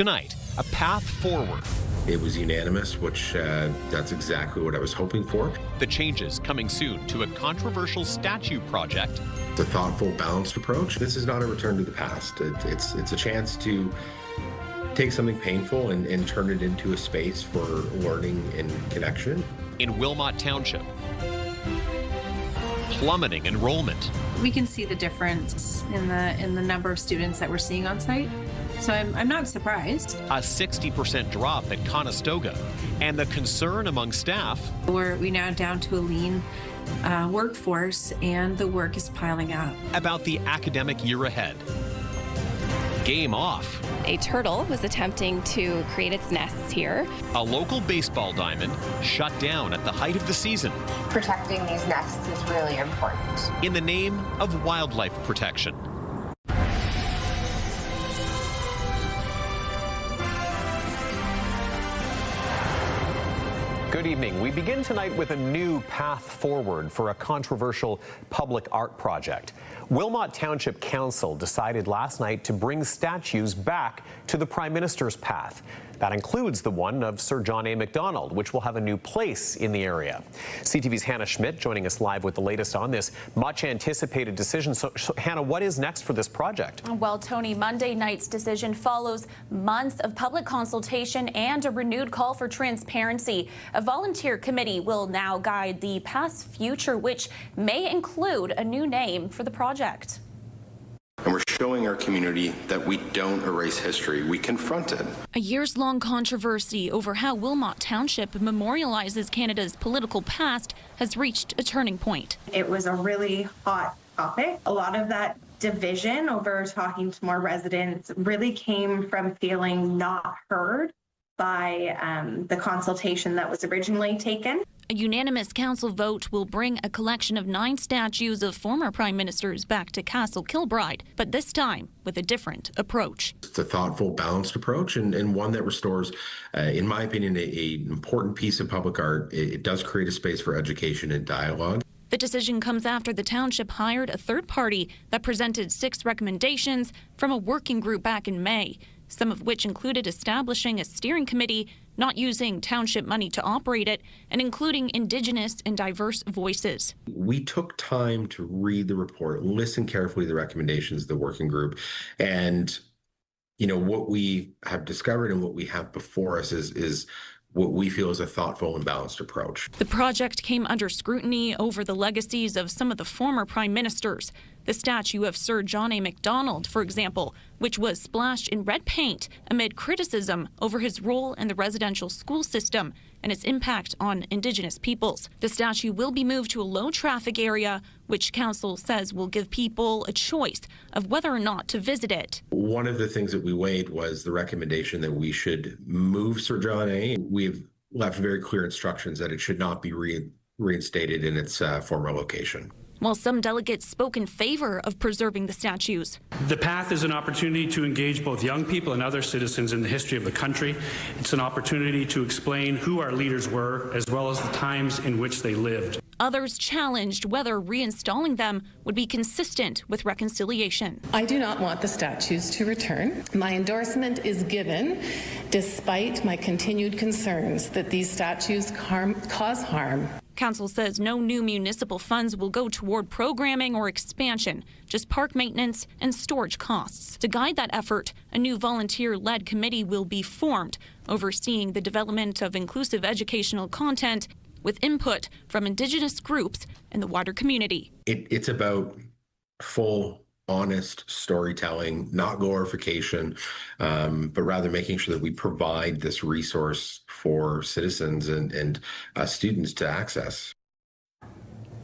Tonight, a path forward. It was unanimous, which that's exactly what I was hoping for. The changes coming soon to a controversial statue project. It's a thoughtful, balanced approach. This is not a return to the past. It's a chance to take something painful and turn it into a space for learning and connection. In Wilmot Township, plummeting enrollment. We can see the difference in the number of students that we're seeing on site. So I'm not surprised. A 60% drop at Conestoga, and the concern among staff. We're now down to a lean workforce, and the work is piling up. About the academic year ahead. Game off. A turtle was attempting to create its nests here. A local baseball diamond shut down at the height of the season. Protecting these nests is really important. In the name of wildlife protection. Good evening. We begin tonight with a new path forward for a controversial public art project. Wilmot Township Council decided last night to bring statues back to the Prime Minister's path. That includes the one of Sir John A. Macdonald, which will have a new place in the area. CTV's Hannah Schmidt joining us live with the latest on this much anticipated decision. So Hannah, what is next for this project? Well, Tony, Monday night's decision follows months of public consultation and a renewed call for transparency. A volunteer committee will now guide the path's future, which may include a new name for the project. And we're showing our community that we don't erase history, we confront it. A years-long controversy over how Wilmot Township memorializes Canada's political past has reached a turning point. It was a really hot topic. A lot of that division over talking to more residents really came from feeling not heard by the consultation that was originally taken. A unanimous council vote will bring a collection of 9 statues of former prime ministers back to Castle Kilbride, but this time with a different approach. It's a thoughtful, balanced approach and one that restores, in my opinion, an important piece of public art. It does create a space for education and dialogue. The decision comes after the township hired a third party that presented 6 recommendations from a working group back in May, some of which included establishing a steering committee, not using township money to operate it, and including Indigenous and diverse voices. We took time to read the report, listen carefully to the recommendations of the working group, and what we have discovered and what we have before us is what we feel is a thoughtful and balanced approach. The project came under scrutiny over the legacies of some of the former prime ministers. The statue of Sir John A. Macdonald, for example, which was splashed in red paint amid criticism over his role in the residential school system and its impact on Indigenous peoples. The statue will be moved to a low-traffic area, which council says will give people a choice of whether or not to visit it. One of the things that we weighed was the recommendation that we should move Sir John A. We've left very clear instructions that it should not be reinstated in its former location. While some delegates spoke in favor of preserving the statues. The path is an opportunity to engage both young people and other citizens in the history of the country. It's an opportunity to explain who our leaders were, as well as the times in which they lived. Others challenged whether reinstalling them would be consistent with reconciliation. I do not want the statues to return. My endorsement is given despite my continued concerns that these statues cause harm. Council says no new municipal funds will go toward programming or expansion, just park maintenance and storage costs. To guide that effort, a new volunteer-led committee will be formed, overseeing the development of inclusive educational content with input from Indigenous groups and the wider community. It's about full, honest storytelling, not glorification, but rather making sure that we provide this resource for citizens and students to access.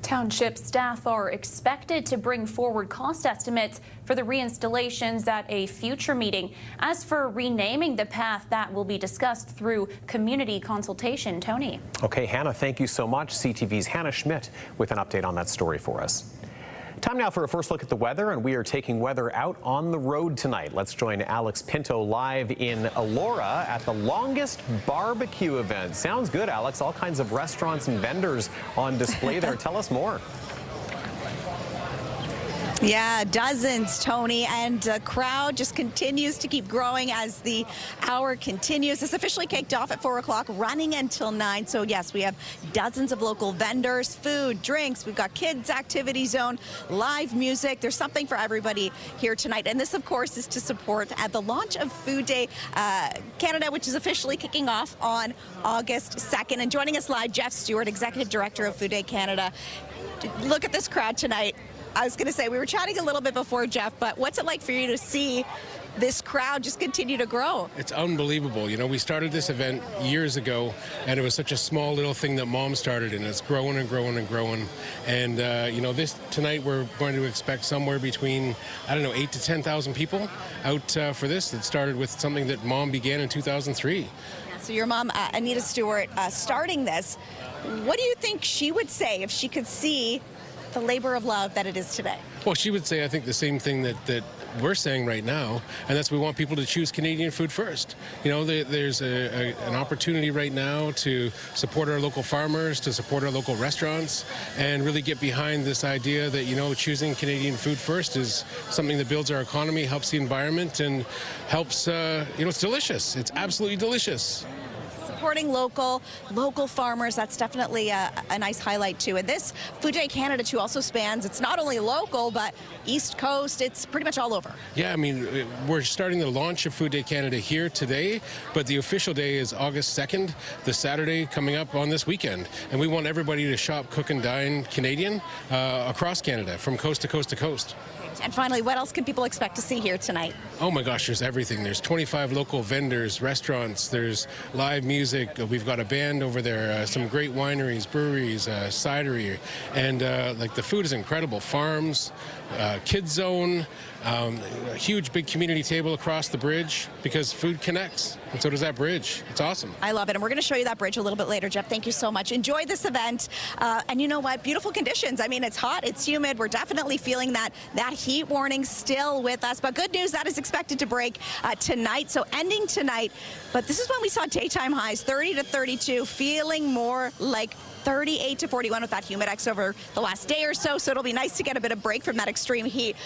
Township staff are expected to bring forward cost estimates for the reinstallations at a future meeting. As for renaming the path, that will be discussed through community consultation. Tony. Okay, Hannah, thank you so much. CTV's Hannah Schmidt with an update on that story for us. Time now for a first look at the weather, and we are taking weather out on the road tonight. Let's join Alex Pinto live in Elora at the longest barbecue event. Sounds good, Alex. All kinds of restaurants and vendors on display there. Tell us more. Yeah, dozens, Tony, and the crowd just continues to keep growing as the hour continues. This officially kicked off at 4 o'clock, running until 9. So yes, we have dozens of local vendors, food, drinks. We've got kids activity zone, live music. There's something for everybody here tonight. And this, of course, is to support at the launch of Food Day Canada, which is officially kicking off on August 2nd. And joining us live, Jeff Stewart, Executive Director of Food Day Canada. Look at this crowd tonight. I was going to say, we were chatting a little bit before, Jeff, but what's it like for you to see this crowd just continue to grow? It's unbelievable. You know, we started this event years ago, and it was such a small little thing that Mom started, and it's growing and growing and growing. And, you know, tonight we're going to expect somewhere between, 8 to 10,000 people out for this. It started with something that Mom began in 2003. So your mom, Anita Stewart, starting this, what do you think she would say if she could see the labor of love that it is today? Well, she would say, I think, the same thing that we're saying right now, and that's we want people to choose Canadian food first. You know, there's an opportunity right now to support our local farmers, to support our local restaurants, and really get behind this idea that, you know, choosing Canadian food first is something that builds our economy, helps the environment, and helps, it's delicious. It's absolutely delicious. Supporting local farmers, that's definitely a nice highlight too. And this Food Day Canada too also spans, it's not only local, but East Coast, it's pretty much all over. Yeah, I mean, we're starting the launch of Food Day Canada here today, but the official day is August 2nd, the Saturday coming up on this weekend. And we want everybody to shop, cook and dine Canadian across Canada, from coast to coast to coast. And finally, what else can people expect to see here tonight? Oh my gosh, there's everything. There's 25 local vendors, restaurants, there's live music. We've got a band over there, some great wineries, breweries, cidery, and like the food is incredible. Farms, kids zone, a huge big community table across the bridge because food connects, and so does that bridge. It's awesome. I love it, and we're going to show you that bridge a little bit later, Jeff. Thank you so much. Enjoy this event, and you know what? Beautiful conditions. I mean, it's hot, it's humid. We're definitely feeling that heat warning still with us, but good news, that is expected to break tonight, so ending tonight. But this is when we saw daytime highs, 30 to 32, feeling more like 38 to 41 with that humidex over the last day or so. So it'll be nice to get a bit of break from that extreme heat.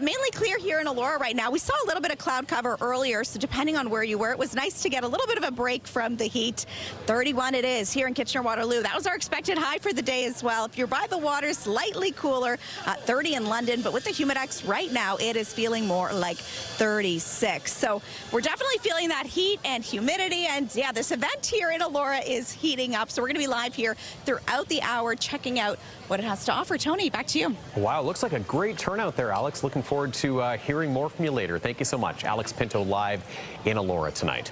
Mainly clear here in Elora right now. We saw a little bit of cloud cover earlier, so depending on where you were, it was nice to get a little bit of a break from the heat. 31 it is here in Kitchener-Waterloo. That was our expected high for the day as well. If you're by the water, slightly cooler, 30 in London, but with the humidex right now, it is feeling more like 36. So we're definitely feeling that heat and humidity, and yeah, this event here in Elora is heating up. So we're going to be live here throughout the hour, checking out what it has to offer. Tony, back to you. Wow, looks like a great turnout there, Alex. Looking forward to hearing more from you later. Thank you so much. Alex Pinto live in Elora tonight.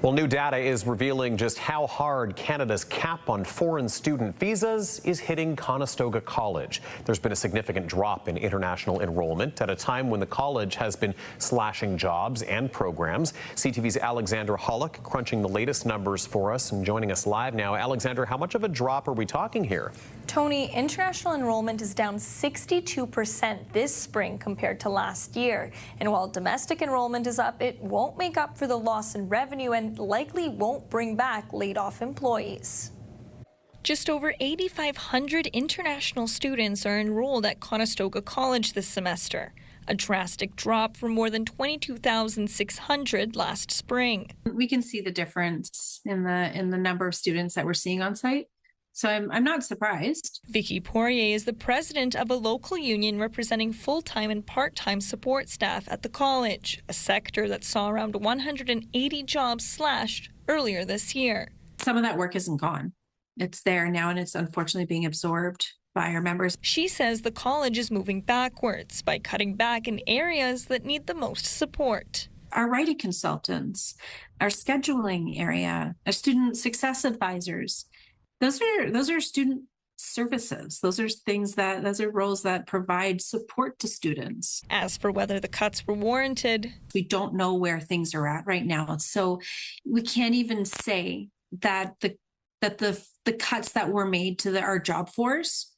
Well, new data is revealing just how hard Canada's cap on foreign student visas is hitting Conestoga College. There's been a significant drop in international enrollment at a time when the college has been slashing jobs and programs. CTV's Alexandra Hollick crunching the latest numbers for us and joining us live now. Alexandra, how much of a drop are we talking here? Tony, international enrollment is down 62% this spring compared to last year. And while domestic enrollment is up, it won't make up for the loss in revenue and likely won't bring back laid-off employees. Just over 8,500 international students are enrolled at Conestoga College this semester, a drastic drop from more than 22,600 last spring. We can see the difference in the number of students that we're seeing on site. So I'm not surprised. Vicky Poirier is the president of a local union representing full-time and part-time support staff at the college, a sector that saw around 180 jobs slashed earlier this year. Some of that work isn't gone. It's there now, and it's unfortunately being absorbed by our members. She says the college is moving backwards by cutting back in areas that need the most support. Our writing consultants, our scheduling area, our student success advisors, those are student services. Those are roles that provide support to students. As for whether the cuts were warranted, we don't know where things are at right now. So we can't even say that the cuts that were made to our job force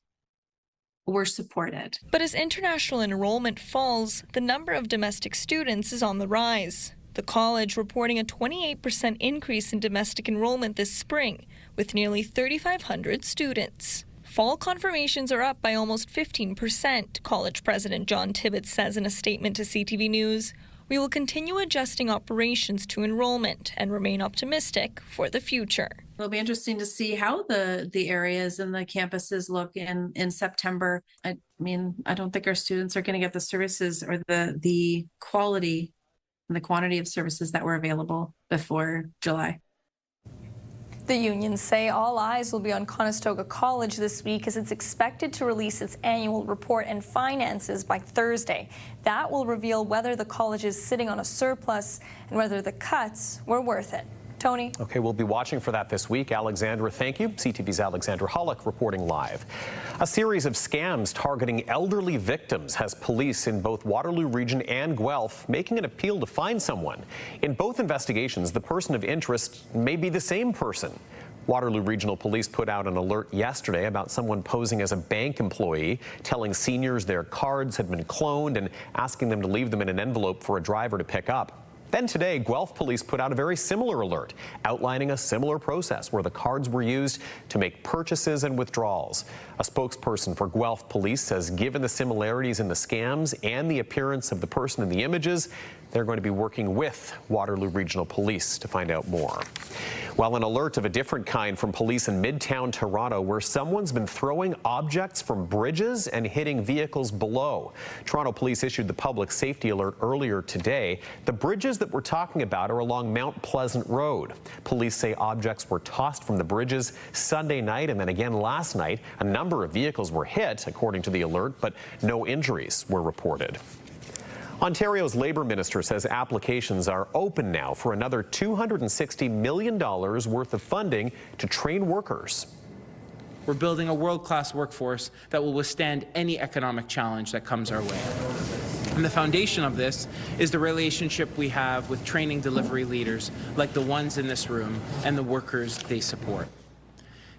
were supported. But as international enrollment falls, the number of domestic students is on the rise. The college reporting a 28% increase in domestic enrollment this spring, with nearly 3,500 students. Fall confirmations are up by almost 15%, College President John Tibbetts says in a statement to CTV News. We will continue adjusting operations to enrollment and remain optimistic for the future. It'll be interesting to see how the areas and the campuses look in September. I mean, I don't think our students are going to get the services or the quality and the quantity of services that were available before July. The unions say all eyes will be on Conestoga College this week as it's expected to release its annual report and finances by Thursday. That will reveal whether the college is sitting on a surplus and whether the cuts were worth it. Tony? Okay, we'll be watching for that this week. Alexandra, thank you. CTV's Alexandra Hollick reporting live. A series of scams targeting elderly victims has police in both Waterloo Region and Guelph making an appeal to find someone. In both investigations, the person of interest may be the same person. Waterloo Regional Police put out an alert yesterday about someone posing as a bank employee, telling seniors their cards had been cloned and asking them to leave them in an envelope for a driver to pick up. Then today, Guelph Police put out a very similar alert, outlining a similar process where the cards were used to make purchases and withdrawals. A spokesperson for Guelph Police says given the similarities in the scams and the appearance of the person in the images, they're going to be working with Waterloo Regional Police to find out more. Well, an alert of a different kind from police in Midtown Toronto, where someone's been throwing objects from bridges and hitting vehicles below. Toronto Police issued the public safety alert earlier today. The bridges that we're talking about are along Mount Pleasant Road. Police say objects were tossed from the bridges Sunday night and then again last night. A number of vehicles were hit, according to the alert, but no injuries were reported. Ontario's Labour Minister says applications are open now for another $260 million worth of funding to train workers. We're building a world-class workforce that will withstand any economic challenge that comes our way. And the foundation of this is the relationship we have with training delivery leaders like the ones in this room and the workers they support.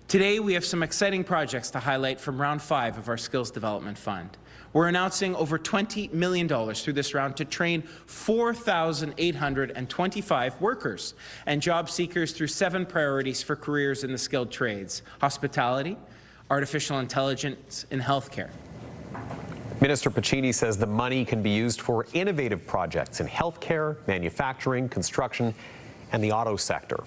Today, we have some exciting projects to highlight from Round 5 of our Skills Development Fund. We're announcing over $20 million through this round to train 4,825 workers and job seekers through 7 priorities for careers in the skilled trades: hospitality, artificial intelligence, and healthcare. Minister Piccini says the money can be used for innovative projects in healthcare, manufacturing, construction, and the auto sector.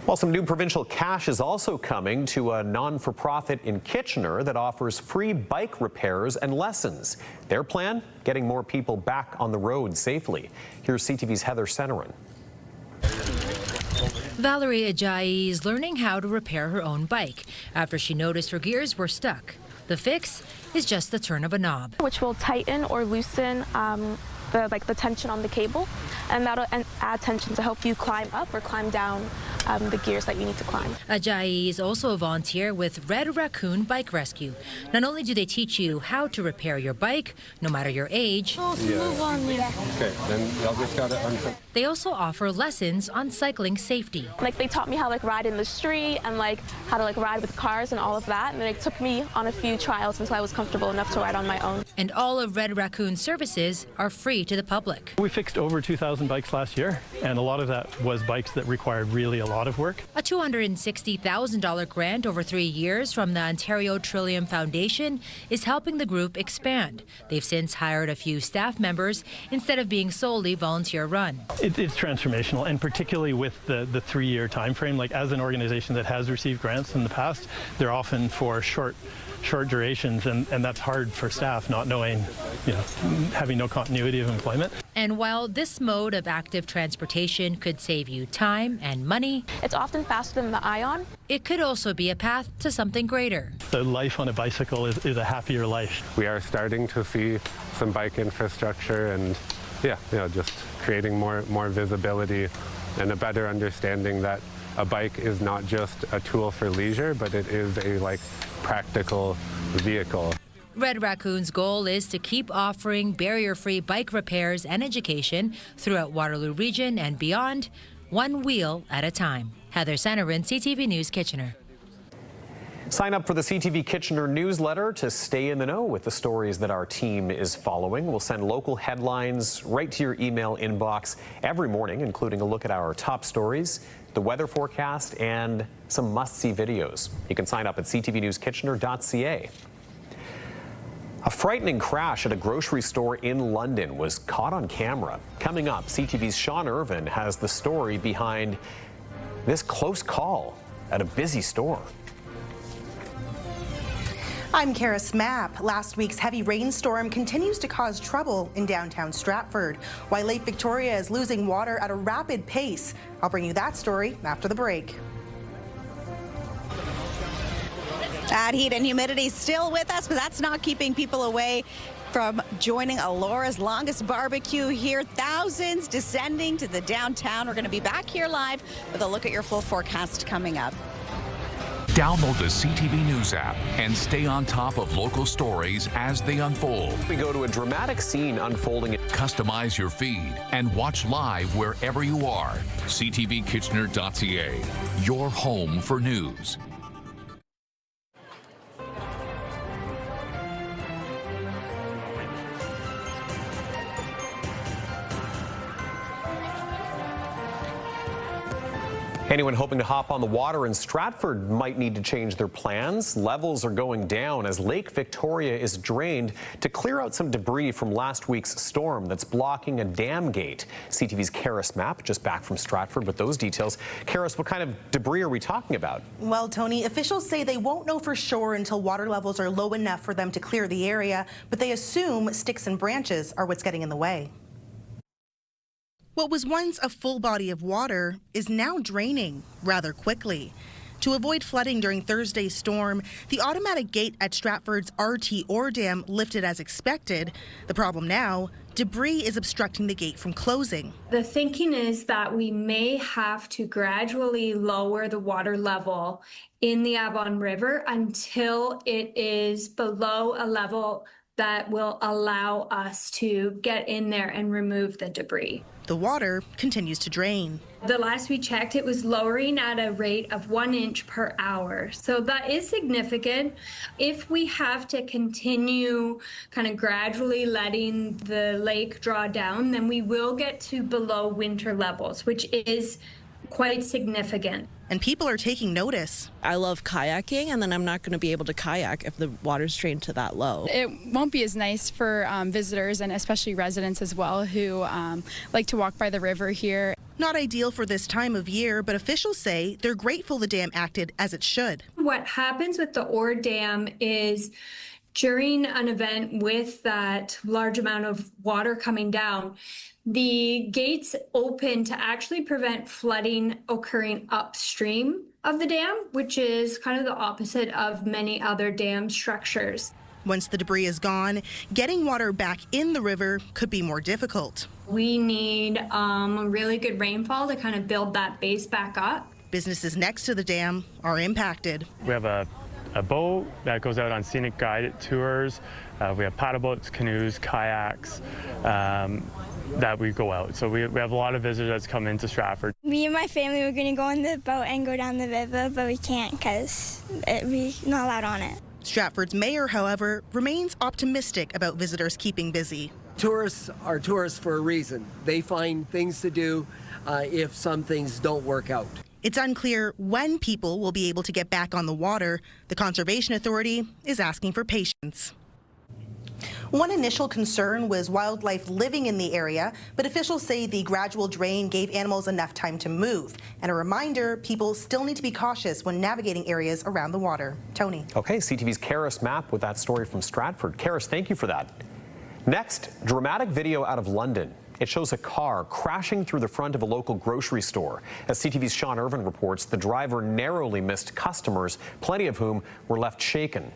Well, some new provincial cash is also coming to a non-for-profit in Kitchener that offers free bike repairs and lessons. Their plan? Getting more people back on the road safely. Here's CTV's Heather Senerin. Valerie Ajayi is learning how to repair her own bike after she noticed her gears were stuck. The fix is just the turn of a knob, which will tighten or loosen the tension on the cable, and that'll add tension to help you climb up or climb down the gears that you need to climb. Ajayi is also a volunteer with Red Raccoon Bike Rescue. Not only do they teach you how to repair your bike, no matter your age, Okay, then y'all just gotta they also offer lessons on cycling safety. Like, they taught me how to ride in the street and how to ride with cars and all of that, and then it took me on a few trials until I was comfortable enough to ride on my own. And all of Red Raccoon's services are free to the public. We fixed over 2,000 bikes last year, and a lot of that was bikes that required really a lot of work. A $260,000 grant over 3 years from the Ontario Trillium Foundation is helping the group expand. They've since hired a few staff members instead of being solely volunteer run. It's transformational, and particularly with the 3-year time frame. Like, as an organization that has received grants in the past, they're often for short durations, and that's hard for staff, not knowing, having no continuity of employment. And while this mode of active transportation could save you time and money, it's often faster than the Ion. It could also be a path to something greater. The life on a bicycle is a happier life. We are starting to see some bike infrastructure and just creating more visibility and a better understanding that a bike is not just a tool for leisure, but it is a practical vehicle. Red Raccoon's goal is to keep offering barrier-free bike repairs and education throughout Waterloo Region and beyond, one wheel at a time. Heather Senerin, CTV News Kitchener. Sign up for the CTV Kitchener newsletter to stay in the know with the stories that our team is following. We'll send local headlines right to your email inbox every morning, including a look at our top stories, the weather forecast, and some must-see videos. You can sign up at ctvnewskitchener.ca. A frightening crash at a grocery store in London was caught on camera. Coming up, CTV's Sean Irvin has the story behind this close call at a busy store. I'm Kara Smapp. Last week's heavy rainstorm continues to cause trouble in downtown Stratford, while Lake Victoria is losing water at a rapid pace. I'll bring you that story after the break. That heat and humidity still with us, but that's not keeping people away from joining Alora's longest barbecue here. Thousands descending to the downtown. We're going to be back here live with a look at your full forecast coming up. Download the CTV News app and stay on top of local stories as they unfold. We go to a dramatic scene unfolding. Customize your feed and watch live wherever you are. ctvkitchener.ca, your home for news. Anyone hoping to hop on the water in Stratford might need to change their plans. Levels are going down as Lake Victoria is drained to clear out some debris from last week's storm that's blocking a dam gate. CTV's Karis Mapp just back from Stratford with those details. Karis, what kind of debris are we talking about? Well, Tony, officials say they won't know for sure until water levels are low enough for them to clear the area, but they assume sticks and branches are what's getting in the way. What was once a full body of water is now draining rather quickly. To avoid flooding during Thursday's storm, the automatic gate at Stratford's RT Ore Dam lifted as expected. The problem now, debris is obstructing the gate from closing. The thinking is that we may have to gradually lower the water level in the Avon River until it is below a level that will allow us to get in there and remove the debris. The water continues to drain. The last we checked, it was lowering at a rate of 1 inch per hour. So that is significant. If we have to continue kind of gradually letting the lake draw down, then we will get to below winter levels, which is quite significant. And people are taking notice. I love kayaking, and then I'm not going to be able to kayak if the water's drained to that low. It won't be as nice for visitors and especially residents as well who like to walk by the river here. Not ideal for this time of year, but officials say they're grateful the dam acted as it should. What happens with the Ore Dam is during an event with that large amount of water coming down, the gates open to actually prevent flooding occurring upstream of the dam, which is kind of the opposite of many other dam structures. Once the debris is gone, getting water back in the river could be more difficult. We need a really good rainfall to kind of build that base back up. Businesses next to the dam are impacted. We have a boat that goes out on scenic guided tours. We have paddle boats, canoes, kayaks that we go out. So we have a lot of visitors that's come into Stratford. Me and my family were going to go on the boat and go down the river, but we can't because we're not allowed on it. Stratford's mayor, however, remains optimistic about visitors keeping busy. Tourists are tourists for a reason. They find things to do if some things don't work out. It's unclear when people will be able to get back on the water. The Conservation Authority is asking for patience. One initial concern was wildlife living in the area, but officials say the gradual drain gave animals enough time to move. And a reminder, people still need to be cautious when navigating areas around the water. Tony. Okay, CTV's Karis Mapp with that story from Stratford. Karis, thank you for that. Next, dramatic video out of London. It shows a car crashing through the front of a local grocery store. As CTV's Sean Irvin reports, the driver narrowly missed customers, plenty of whom were left shaken.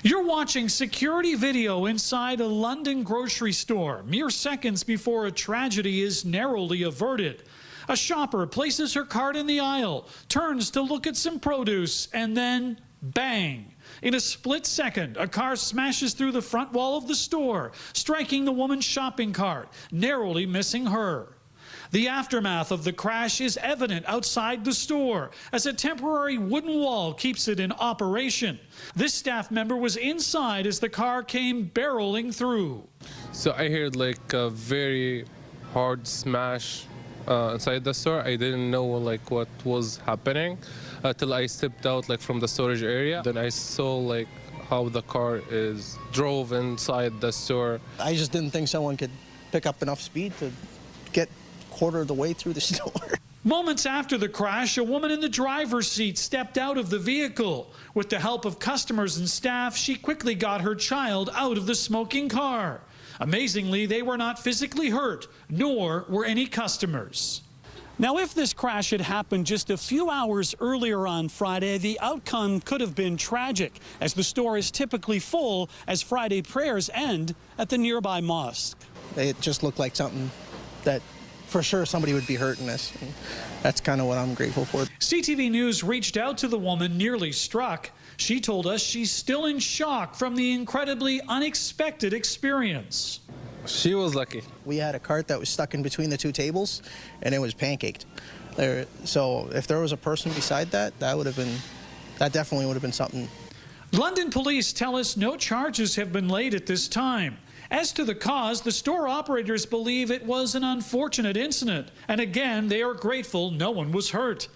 You're watching security video inside a London grocery store, mere seconds before a tragedy is narrowly averted. A shopper places her cart in the aisle, turns to look at some produce, and then bang. In a split second, a car smashes through the front wall of the store, striking the woman's shopping cart, narrowly missing her. The aftermath of the crash is evident outside the store as a temporary wooden wall keeps it in operation. This staff member was inside as the car came barreling through. So I heard like a very hard smash inside the store. I didn't know like what was happening till I stepped out like from the storage area. Then I saw like how the car drove inside the store. I just didn't think someone could pick up enough speed to get quarter of the way through the store. Moments after the crash, a woman in the driver's seat stepped out of the vehicle. With the help of customers and staff, she quickly got her child out of the smoking car. Amazingly, they were not physically hurt, nor were any customers. Now, if this crash had happened just a few hours earlier on Friday, the outcome could have been tragic, as the store is typically full as Friday prayers end at the nearby mosque. It just looked like something that for sure somebody would be hurt in this. And that's kind of what I'm grateful for. CTV News reached out to the woman nearly struck. She told us she's still in shock from the incredibly unexpected experience. She was lucky. We had a cart that was stuck in between the two tables, and it was pancaked. So if there was a person beside that, that definitely would have been something. London police tell us no charges have been laid at this time. As to the cause, the store operators believe it was an unfortunate incident, and again, they are grateful no one was hurt.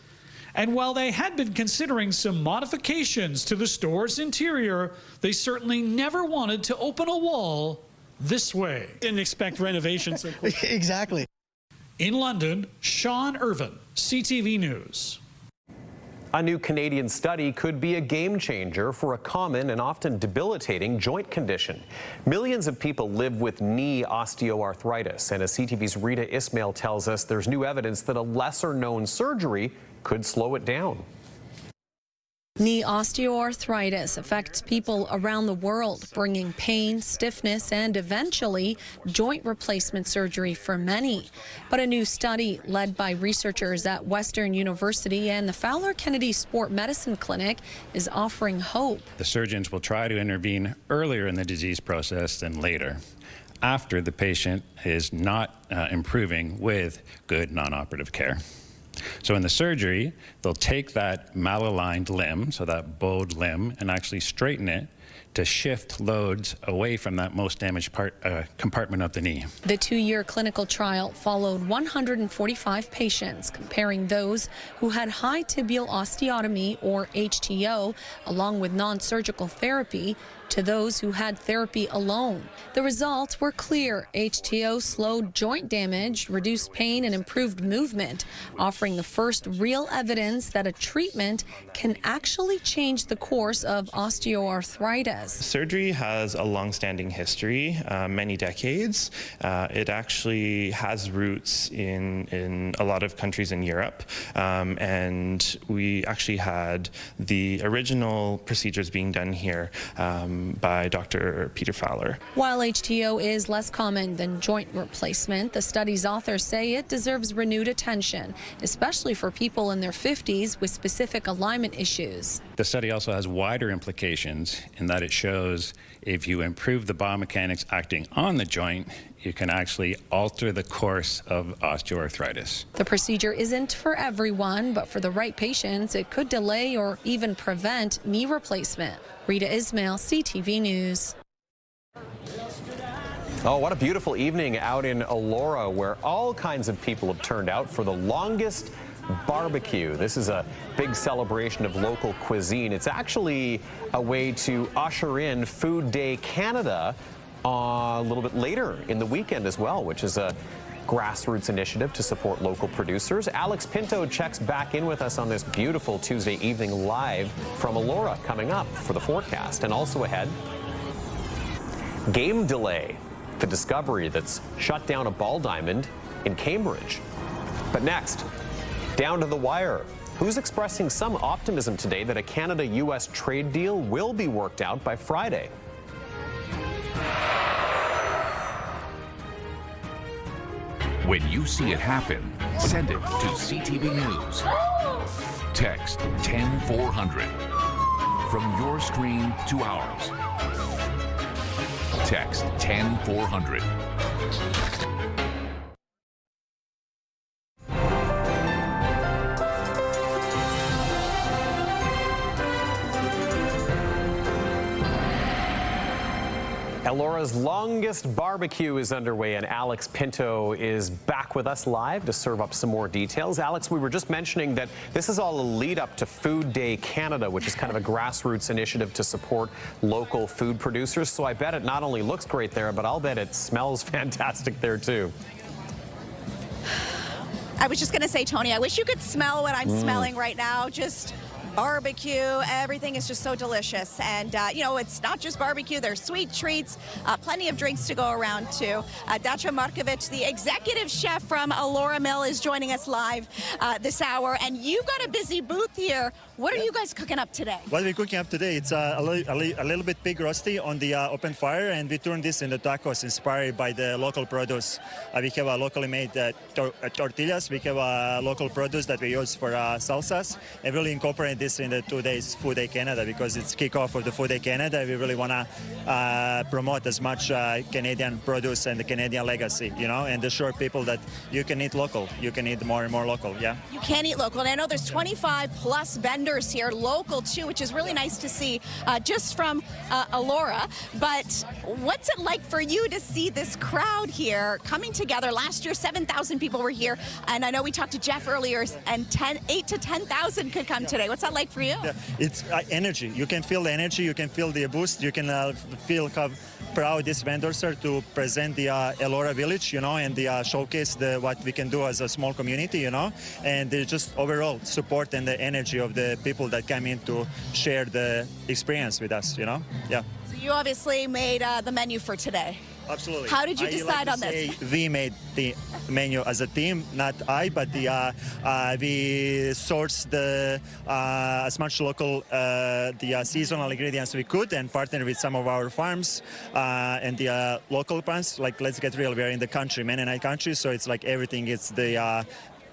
And while they had been considering some modifications to the store's interior, they certainly never wanted to open a wall this way. Didn't expect renovations. Exactly. In London, Sean Irvin, CTV News. A new Canadian study could be a game changer for a common and often debilitating joint condition. Millions of people live with knee osteoarthritis, and as CTV's Rita Ismail tells us, there's new evidence that a lesser-known surgery could slow it down. Knee osteoarthritis affects people around the world, bringing pain, stiffness, and eventually joint replacement surgery for many. But a new study led by researchers at Western University and the Fowler Kennedy Sport Medicine Clinic is offering hope. The surgeons will try to intervene earlier in the disease process than later, after the patient is not improving with good non-operative care. So in the surgery, they'll take that malaligned limb, so that bowed limb, and actually straighten it to shift loads away from that most damaged compartment of the knee. The 2-year clinical trial followed 145 patients, comparing those who had high tibial osteotomy, or HTO, along with non-surgical therapy, to those who had therapy alone. The results were clear. HTO slowed joint damage, reduced pain, and improved movement, offering the first real evidence that a treatment can actually change the course of osteoarthritis. Surgery has a long-standing history, many decades. It actually has roots in a lot of countries in Europe, and we actually had the original procedures being done here by Dr. Peter Fowler. While HTO is less common than joint replacement, the study's authors say it deserves renewed attention, especially for people in their 50s with specific alignment issues. The study also has wider implications in that it shows if you improve the biomechanics acting on the joint, you can actually alter the course of osteoarthritis. The procedure isn't for everyone, but for the right patients, it could delay or even prevent knee replacement. Rita Ismail, CTV News. Oh, what a beautiful evening out in Elora, where all kinds of people have turned out for the longest barbecue. This is a big celebration of local cuisine. It's actually a way to usher in Food Day Canada a little bit later in the weekend as well, which is a grassroots initiative to support local producers. Alex Pinto checks back in with us on this beautiful Tuesday evening live from Elora coming up for the forecast. And also ahead, game delay, the discovery that's shut down a ball diamond in Cambridge. But next, down to the wire. Who's expressing some optimism today that a Canada-U.S. trade deal will be worked out by Friday? When you see it happen, send it to CTV News. Text 10400. From your screen to ours. Text 10400. Elora's longest barbecue is underway, and Alex Pinto is back with us live to serve up some more details. Alex, we were just mentioning that this is all a lead up to Food Day Canada, which is kind of a grassroots initiative to support local food producers. So I bet it not only looks great there, but I'll bet it smells fantastic there too. I was just going to say, Tony, I wish you could smell what I'm smelling right now. Just barbecue, everything is just so delicious. And, you know, it's not just barbecue, there's sweet treats, plenty of drinks to go around too. Dacia Markovic, the executive chef from Elora Mill, is joining us live this hour. And you've got a busy booth here. What are you guys cooking up today? What we're cooking up today, it's a little bit pig roasty on the open fire, and we turn this into tacos inspired by the local produce. We have a locally made tortillas. We have a local produce that we use for salsas, and really incorporate this in the 2 days Food Day Canada, because it's kickoff of the Food Day Canada. We really want to promote as much Canadian produce and the Canadian legacy, you know, and assure people that you can eat local. You can eat more and more local, yeah. You can eat local, and I know there's 25 plus vendors here, local too, which is really nice to see just from Elora. But what's it like for you to see this crowd here coming together? Last year, 7,000 people were here, and I know we talked to Jeff earlier, and 8 to 10,000 could come today. What's that like for you? Yeah, it's energy. You can feel the energy. You can feel the boost. You can feel how proud these vendors are to present the Elora village, you know, and the showcase what we can do as a small community, you know, and just overall support and the energy of the people that come in to share the experience with us, you know. Yeah. So you obviously made the menu for today. Absolutely. How did you decide on this? We made the menu as a team, not I, but we sourced as much local, the seasonal ingredients we could, and partnered with some of our farms and the local farms. Like, let's get real, we're in the country, Mennonite country, so it's like everything. It's the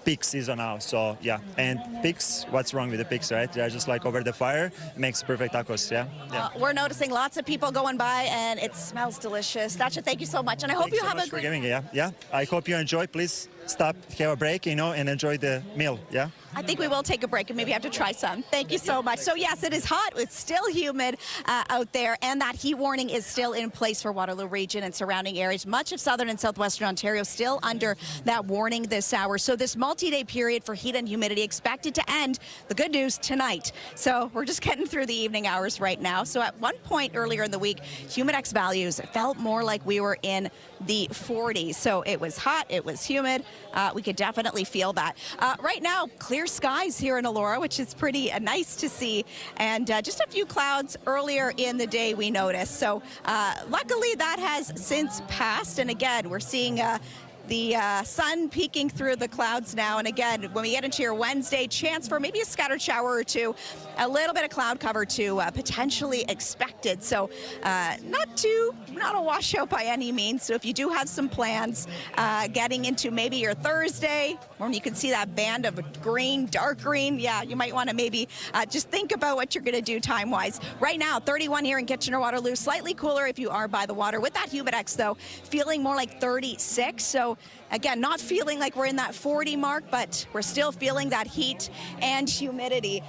pig season now, so yeah. And pigs, what's wrong with the pigs, right? They're just like over the fire, makes perfect tacos, yeah. We're noticing lots of people going by, and it smells delicious. Dacia, thank you so much, and I hope you have a great... for giving it, yeah. I hope you enjoy. Please stop, have a break, you know, and enjoy the meal, yeah. I think we will take a break and maybe have to try some. Thank you so much. So yes, it is hot. It's still humid out there, and that heat warning is still in place for Waterloo region and surrounding areas. Much of southern and southwestern Ontario still under that warning this hour. So this multi-day period for heat and humidity expected to end, the good news, tonight. So we're just getting through the evening hours right now. So at one point earlier in the week, humidex values felt more like we were in the 40s. So it was hot, it was humid. We could definitely feel that. Right now, clear skies here in Elora, which is pretty nice to see, and just a few clouds earlier in the day we noticed. So luckily that has since passed, and again we're seeing the sun peeking through the clouds now. And again, when we get into your Wednesday, chance for maybe a scattered shower or two, a little bit of cloud cover too, potentially expected. So not a washout by any means. So if you do have some plans getting into maybe your Thursday, when you can see that band of green, dark green, yeah, you might want to maybe just think about what you're going to do time-wise. Right now, 31 here in Kitchener-Waterloo, slightly cooler if you are by the water. With that humidex, though, feeling more like 36. So again, not feeling like we're in that 40 mark, but we're still feeling that heat and humidity.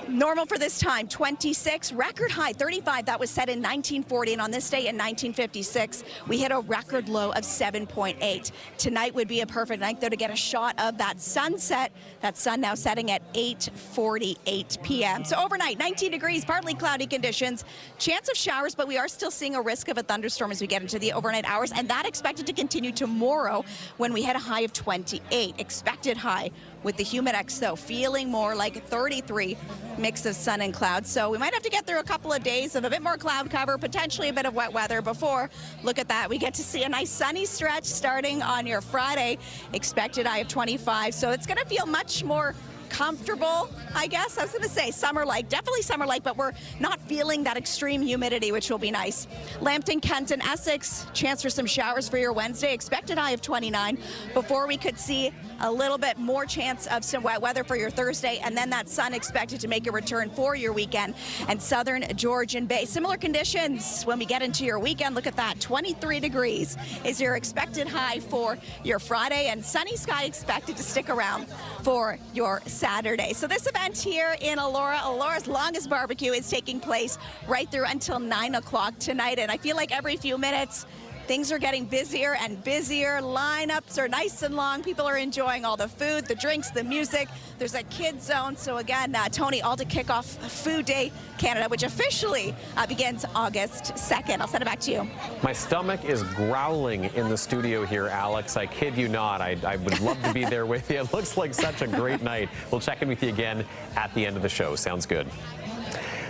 Normal for this time, 26, record high, 35. That was set in 1940, and on this day in 1956, we hit a record low of 7.8. Tonight would be a perfect night, though, to get a shot of that sunset. That sun now setting at 8:48 p.m. So overnight, 19 degrees, partly cloudy conditions, chance of showers, but we are still seeing a risk of a thunderstorm as we get into the overnight hours, and that expected to continue tomorrow when we hit a high of 28. Expected high with the humidex, though, feeling more like 33, mix of sun and clouds. So we might have to get through a couple of days of a bit more cloud cover, potentially a bit of wet weather before, look at that, we get to see a nice sunny stretch starting on your Friday. Expected high of 25, so it's going to feel much more comfortable, I guess. I was going to say summer-like, definitely summer-like, but we're not feeling that extreme humidity, which will be nice. Lambton, Kent, and Essex, chance for some showers for your Wednesday. Expected high of 29 before we could see a little bit more chance of some wet weather for your Thursday, and then that sun expected to make a return for your weekend. And southern Georgian Bay, similar conditions when we get into your weekend. Look at that, 23 degrees is your expected high for your Friday, and sunny sky expected to stick around for your Saturday. So this event here in Aurora's longest barbecue, is taking place right through until 9 o'clock tonight. And I feel like every few minutes, things are getting busier and busier. Lineups are nice and long. People are enjoying all the food, the drinks, the music. There's a kids zone. So again, Tony, all to kick off Food Day Canada, which officially begins August 2nd. I'll send it back to you. My stomach is growling in the studio here, Alex. I kid you not. I would love to be there with you. It looks like such a great night. We'll check in with you again at the end of the show. Sounds good.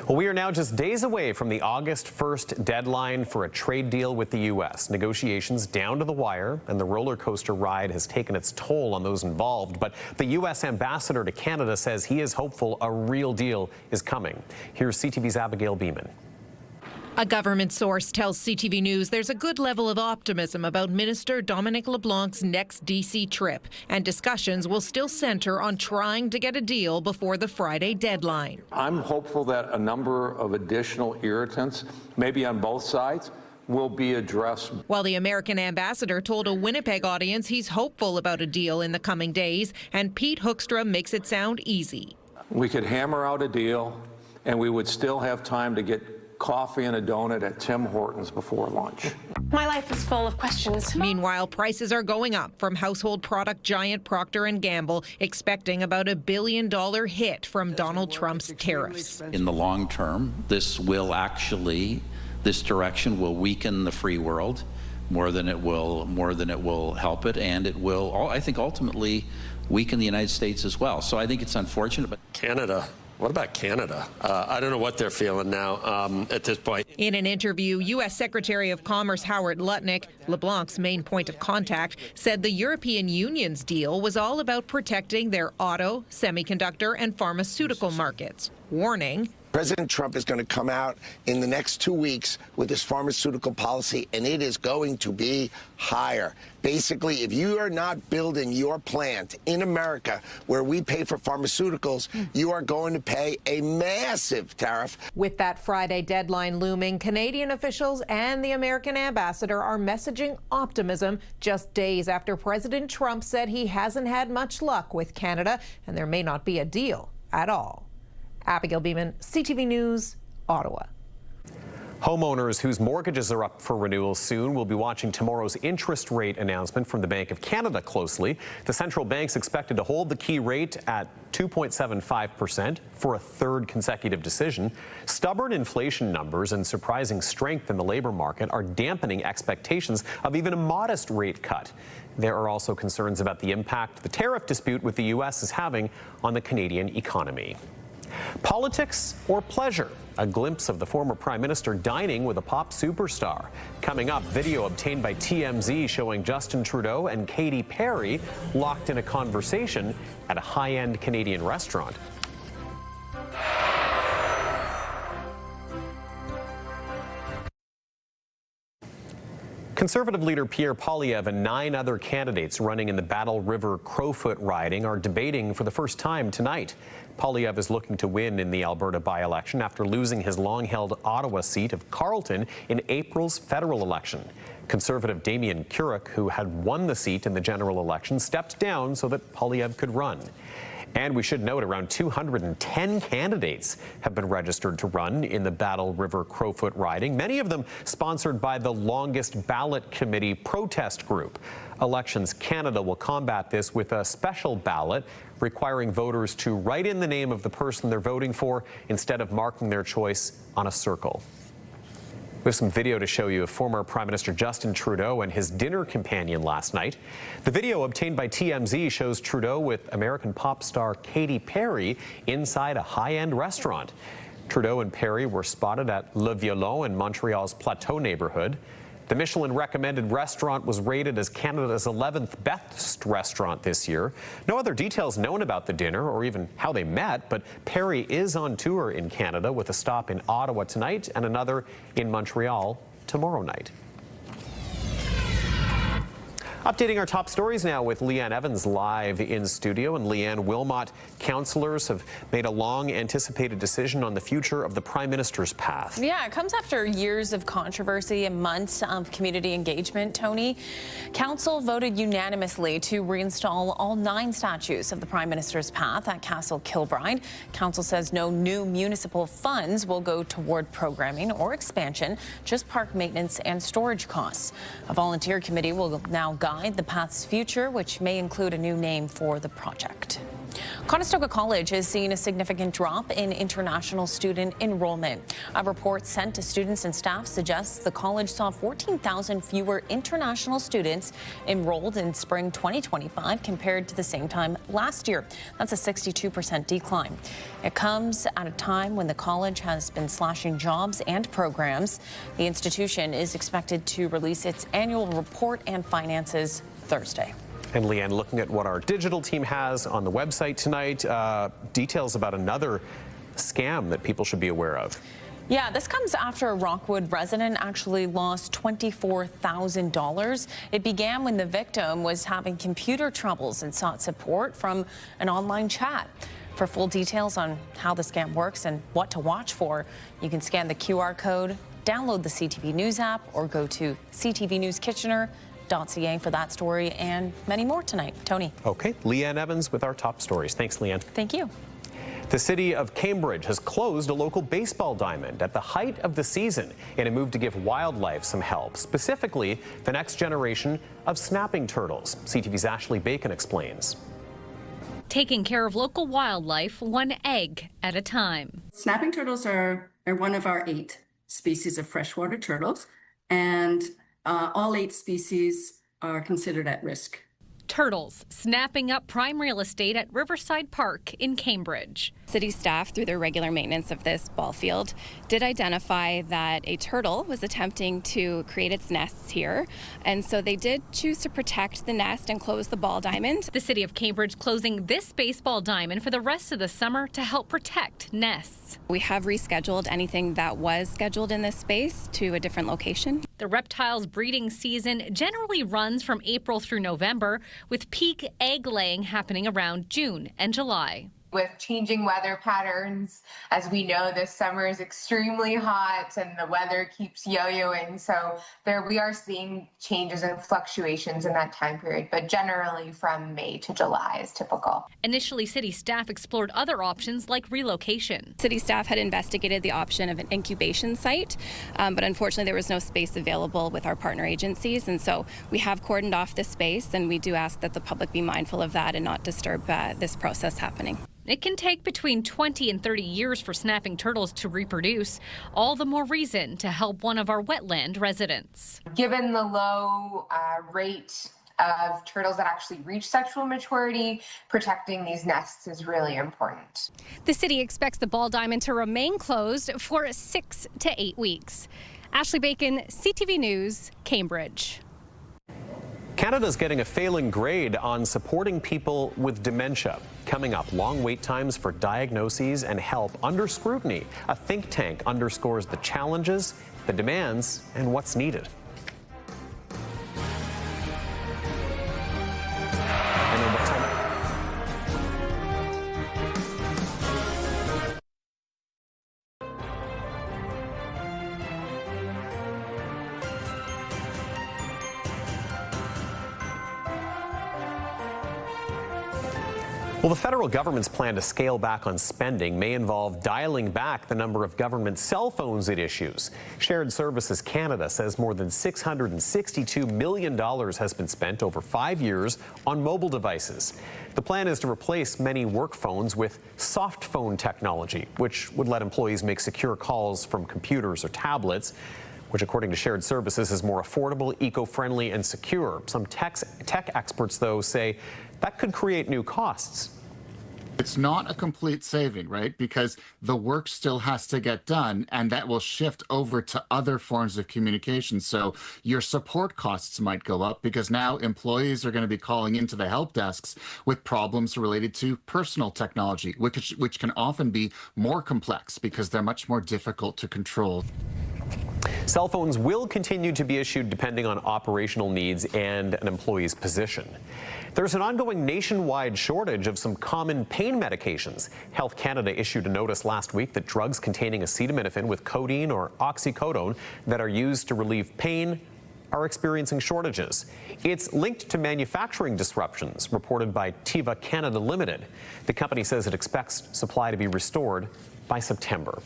Well, we are now just days away from the August 1st deadline for a trade deal with the U.S. Negotiations down to the wire, and the roller coaster ride has taken its toll on those involved. But the U.S. ambassador to Canada says he is hopeful a real deal is coming. Here's CTV's Abigail Beeman. A government source tells CTV News there's a good level of optimism about Minister Dominic LeBlanc's next D.C. trip, and discussions will still center on trying to get a deal before the Friday deadline. I'm hopeful that a number of additional irritants, maybe on both sides, will be addressed. While the American ambassador told a Winnipeg audience he's hopeful about a deal in the coming days, and Pete Hoekstra makes it sound easy. We could hammer out a deal, and we would still have time to get coffee and a donut at Tim Hortons before lunch. My life is full of questions. Meanwhile, prices are going up from household product giant Procter & Gamble, expecting about $1 billion hit from Donald Trump's tariffs. In the long term, this direction will weaken the free world more than it will help it, and it will, I think, ultimately weaken the United States as well. So I think it's unfortunate. But Canada. What about Canada? I don't know what they're feeling now at this point. In an interview, U.S. Secretary of Commerce Howard Lutnick, LeBlanc's main point of contact, said the European Union's deal was all about protecting their auto, semiconductor, and pharmaceutical markets, warning President Trump is going to come out in the next 2 weeks with his pharmaceutical policy, and it is going to be higher. Basically, if you are not building your plant in America where we pay for pharmaceuticals, you are going to pay a massive tariff. With that Friday deadline looming, Canadian officials and the American ambassador are messaging optimism just days after President Trump said he hasn't had much luck with Canada and there may not be a deal at all. Abigail Beeman, CTV News, Ottawa. Homeowners whose mortgages are up for renewal soon will be watching tomorrow's interest rate announcement from the Bank of Canada closely. The central bank's expected to hold the key rate at 2.75% for a third consecutive decision. Stubborn inflation numbers and surprising strength in the labor market are dampening expectations of even a modest rate cut. There are also concerns about the impact the tariff dispute with the U.S. is having on the Canadian economy. Politics or pleasure? A glimpse of the former Prime Minister dining with a pop superstar. Coming up, video obtained by TMZ showing Justin Trudeau and Katy Perry locked in a conversation at a high-end Canadian restaurant. Conservative leader Pierre Poilievre and 9 other candidates running in the Battle River Crowfoot riding are debating for the first time tonight. Poilievre is looking to win in the Alberta by-election after losing his long-held Ottawa seat of Carleton in April's federal election. Conservative Damien Currick, who had won the seat in the general election, stepped down so that Poilievre could run. And we should note around 210 candidates have been registered to run in the Battle River Crowfoot riding, many of them sponsored by the Longest Ballot Committee protest group. Elections Canada will combat this with a special ballot requiring voters to write in the name of the person they're voting for instead of marking their choice on a circle. We have some video to show you of former Prime Minister Justin Trudeau and his dinner companion last night. The video obtained by TMZ shows Trudeau with American pop star Katy Perry inside a high-end restaurant. Trudeau and Perry were spotted at Le Violon in Montreal's Plateau neighborhood. The Michelin-recommended restaurant was rated as Canada's 11th best restaurant this year. No other details known about the dinner or even how they met, but Perry is on tour in Canada with a stop in Ottawa tonight and another in Montreal tomorrow night. Updating our top stories now with Leanne Evans live in studio. And Leanne, Wilmot councillors have made a long-anticipated decision on the future of the Prime Minister's path. Yeah, it comes after years of controversy and months of community engagement, Tony. Council voted unanimously to reinstall all 9 statues of the Prime Minister's path at Castle Kilbride. Council says no new municipal funds will go toward programming or expansion, just park maintenance and storage costs. A volunteer committee will now guide the path's future, which may include a new name for the project. Conestoga College is seeing a significant drop in international student enrollment. A report sent to students and staff suggests the college saw 14,000 fewer international students enrolled in spring 2025 compared to the same time last year. That's a 62% decline. It comes at a time when the college has been slashing jobs and programs. The institution is expected to release its annual report and finances Thursday. And Leanne, looking at what our digital team has on the website tonight, details about another scam that people should be aware of. Yeah, this comes after a Rockwood resident actually lost $24,000. It began when the victim was having computer troubles and sought support from an online chat. For full details on how the scam works and what to watch for, you can scan the QR code, download the CTV News app, or go to CTV News Kitchener. .ca for that story and many more tonight. Tony. Okay, Leanne Evans with our top stories. Thanks, Leanne. Thank you. The city of Cambridge has closed a local baseball diamond at the height of the season in a move to give wildlife some help, specifically the next generation of snapping turtles. CTV's Ashley Bacon explains. Taking care of local wildlife one egg at a time. Snapping turtles are one of our 8 species of freshwater turtles, and all 8 species are considered at risk. Turtles snapping up prime real estate at Riverside Park in Cambridge. City staff, through their regular maintenance of this ball field, did identify that a turtle was attempting to create its nests here, and so they did choose to protect the nest and close the ball diamond. The city of Cambridge closing this baseball diamond for the rest of the summer to help protect nests. We have rescheduled anything that was scheduled in this space to a different location. The reptile's breeding season generally runs from April through November, with peak egg laying happening around June and July. With changing weather patterns, as we know, this summer is extremely hot and the weather keeps yo-yoing. So we are seeing changes and fluctuations in that time period, but generally from May to July is typical. Initially, city staff explored other options like relocation. City staff had investigated the option of an incubation site, but unfortunately there was no space available with our partner agencies. And so we have cordoned off this space, and we do ask that the public be mindful of that and not disturb this process happening. It can take between 20 and 30 years for snapping turtles to reproduce, all the more reason to help one of our wetland residents. Given the low rate of turtles that actually reach sexual maturity, protecting these nests is really important. The city expects the ball diamond to remain closed for 6 to 8 weeks. Ashley Bacon, CTV News, Cambridge. Canada's getting a failing grade on supporting people with dementia. Coming up, long wait times for diagnoses and help under scrutiny. A think tank underscores the challenges, the demands, and what's needed. And then what time? Well, the federal government's plan to scale back on spending may involve dialing back the number of government cell phones it issues. Shared Services Canada says more than $662 million has been spent over 5 years on mobile devices. The plan is to replace many work phones with soft phone technology, which would let employees make secure calls from computers or tablets, which, according to Shared Services, is more affordable, eco-friendly, and secure. Some tech experts, though, say that could create new costs. It's not a complete saving, right? Because the work still has to get done, and that will shift over to other forms of communication. So your support costs might go up because now employees are going to be calling into the help desks with problems related to personal technology, which can often be more complex because they're much more difficult to control. Cell phones will continue to be issued depending on operational needs and an employee's position. There's an ongoing nationwide shortage of some common pain medications. Health Canada issued a notice last week that drugs containing acetaminophen with codeine or oxycodone that are used to relieve pain are experiencing shortages. It's linked to manufacturing disruptions reported by Teva Canada Limited. The company says it expects supply to be restored by September.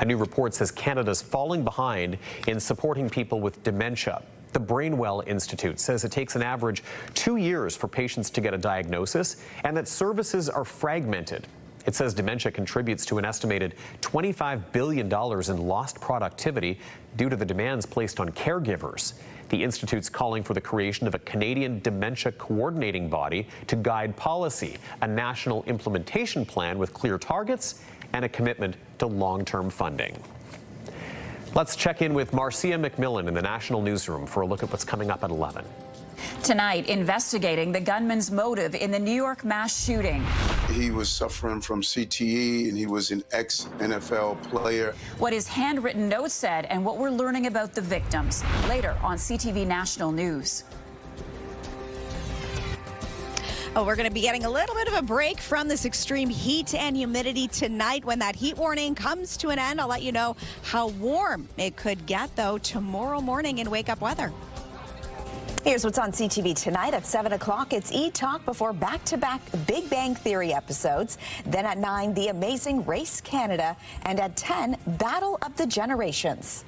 A new report says Canada's falling behind in supporting people with dementia. The Brainwell Institute says it takes an average 2 years for patients to get a diagnosis and that services are fragmented. It says dementia contributes to an estimated $25 billion in lost productivity due to the demands placed on caregivers. The Institute's calling for the creation of a Canadian dementia coordinating body to guide policy, a national implementation plan with clear targets, and a commitment to long-term funding. Let's check in with Marcia McMillan in the National Newsroom for a look at what's coming up at 11. Tonight, investigating the gunman's motive in the New York mass shooting. He was suffering from CTE, and he was an ex-NFL player. What his handwritten note said and what we're learning about the victims. Later on CTV National News. Oh, we're going to be getting a little bit of a break from this extreme heat and humidity tonight. When that heat warning comes to an end, I'll let you know how warm it could get, though, tomorrow morning in Wake Up Weather. Here's what's on CTV tonight at 7 o'clock. It's E-Talk before back-to-back Big Bang Theory episodes. Then at 9, The Amazing Race Canada. And at 10, Battle of the Generations.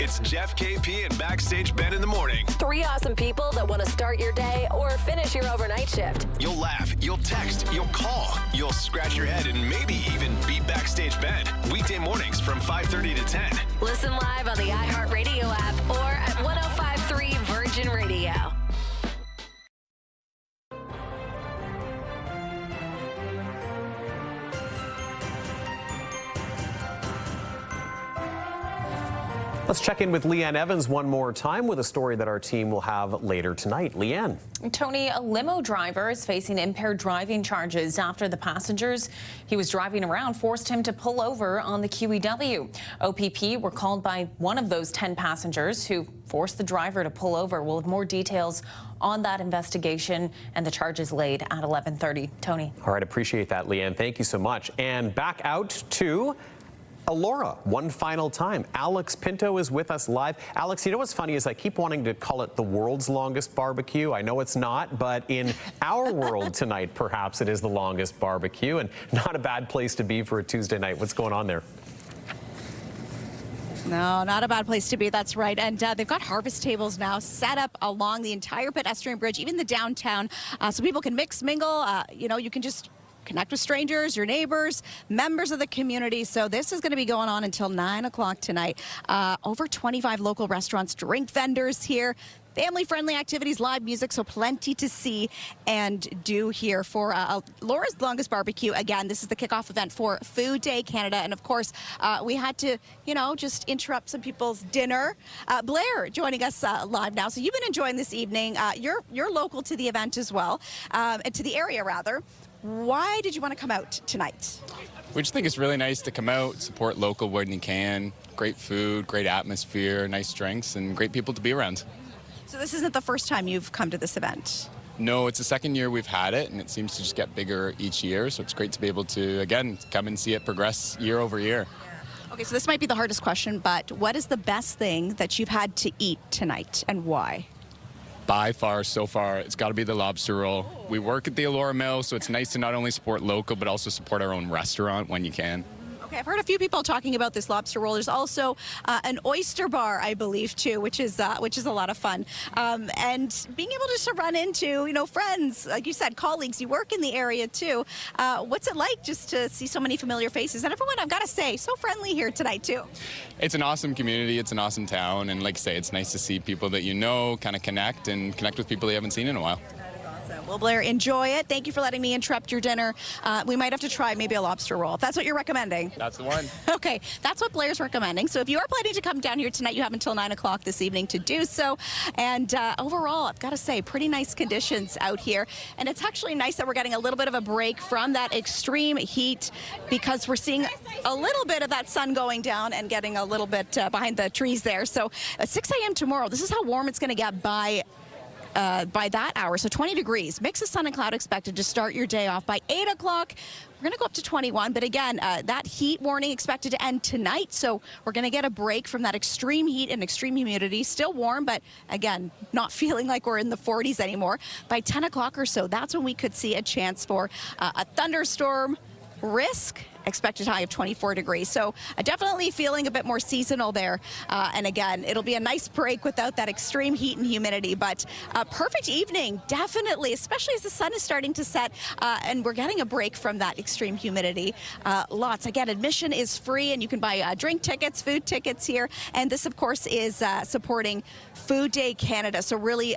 It's Jeff, KP, and Backstage Ben in the morning. 3 awesome people that want to start your day or finish your overnight shift. You'll laugh, you'll text, you'll call, you'll scratch your head, and maybe even beat Backstage Ben. Weekday mornings from 5:30 to 10. Listen live on the iHeartRadio app or at 105.3 Virgin Radio. Let's check in with Leanne Evans one more time with a story that our team will have later tonight. Leanne. Tony, a limo driver is facing impaired driving charges after the passengers he was driving around forced him to pull over on the QEW. OPP were called by one of those 10 passengers who forced the driver to pull over. We'll have more details on that investigation and the charges laid at 11:30. Tony. All right, appreciate that, Leanne. Thank you so much. And back out to Elora, one final time. Alex Pinto is with us live. Alex, you know what's funny is I keep wanting to call it the world's longest barbecue. I know it's not, but in our world tonight, perhaps it is the longest barbecue, and not a bad place to be for a Tuesday night. What's going on there? No, not a bad place to be. That's right. And they've got harvest tables now set up along the entire pedestrian bridge, even the downtown, so people can mix, mingle. You can just connect with strangers, your neighbors, members of the community. So this is going to be going on until 9 o'clock tonight. Over 25 local restaurants, drink vendors here. Family-friendly activities, live music, so plenty to see and do here for Laura's Longest Barbecue. Again, this is the kickoff event for Food Day Canada. And, of course, we had to, just interrupt some people's dinner. Blair joining us live now. So you've been enjoying this evening. You're local to the event as well, to the area, rather. Why did you want to come out tonight? We just think it's really nice to come out, support local when you can. Great food, great atmosphere, nice drinks, and great people to be around. So this isn't the first time you've come to this event? No, it's the second year we've had it, and it seems to just get bigger each year. So it's great to be able to, again, come and see it progress year over year. Okay, so this might be the hardest question, but what is the best thing that you've had to eat tonight, and why? By far, so far, it's got to be the lobster roll. We work at the Elora Mill, so it's nice to not only support local, but also support our own restaurant when you can. Okay, I've heard a few people talking about this lobster roll. There's also an oyster bar, I believe, too, which is a lot of fun. And being able to run into, friends, like you said, colleagues, you work in the area, too. What's it like just to see so many familiar faces? And everyone, I've got to say, so friendly here tonight, too. It's an awesome community. It's an awesome town. And like I say, it's nice to see people that kind of connect with people you haven't seen in a while. Well, Blair, enjoy it. Thank you for letting me interrupt your dinner. We might have to try maybe a lobster roll, if that's what you're recommending. That's the one. Okay, that's what Blair's recommending. So if you are planning to come down here tonight, you have until 9 o'clock this evening to do so. And overall, I've got to say, pretty nice conditions out here. And it's actually nice that we're getting a little bit of a break from that extreme heat, because we're seeing a little bit of that sun going down and getting a little bit behind the trees there. So at 6 a.m. tomorrow, this is how warm it's going to get by that hour. So 20 degrees. Mix of sun and cloud expected to start your day off. By 8 o'clock, we're going to go up to 21. But again, that heat warning expected to end tonight. So we're going to get a break from that extreme heat and extreme humidity. Still warm, but again, not feeling like we're in the 40s anymore. By 10 o'clock or so, that's when we could see a chance for a thunderstorm risk. Expected high of 24 degrees. So definitely feeling a bit more seasonal there. And again, it'll be a nice break without that extreme heat and humidity, but a perfect evening, definitely, especially as the sun is starting to set and we're getting a break from that extreme humidity. Lots. Again, admission is free and you can buy drink tickets, food tickets here. And this, of course, is supporting Food Day Canada. So really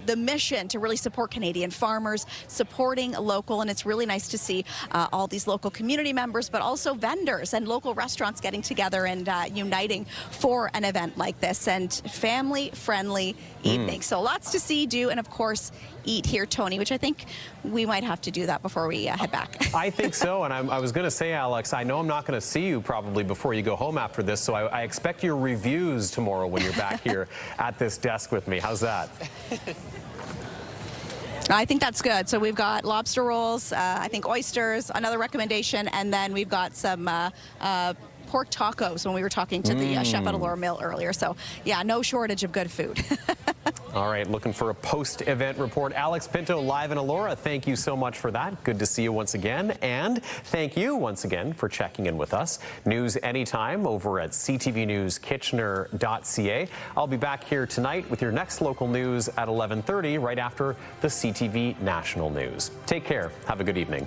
the mission to really support Canadian farmers, supporting local. And it's really nice to see all these local community members, but also vendors and local restaurants getting together and uniting for an event like this, and family-friendly evening. So lots to see, do, and of course eat here, Tony, which I think we might have to do that before we head back. I think so, and I was going to say, Alex, I know I'm not going to see you probably before you go home after this, so I expect your reviews tomorrow when you're back here at this desk with me. How's that? I think that's good. So we've got lobster rolls, I think oysters, another recommendation, and then we've got some pork tacos when we were talking to the chef at Allura Mill earlier. So yeah, no shortage of good food. All right, looking for a post-event report. Alex Pinto live in Allura. Thank you so much for that. Good to see you once again. And thank you once again for checking in with us. News anytime over at ctvnewskitchener.ca. I'll be back here tonight with your next local news at 11:30, right after the CTV National News. Take care. Have a good evening.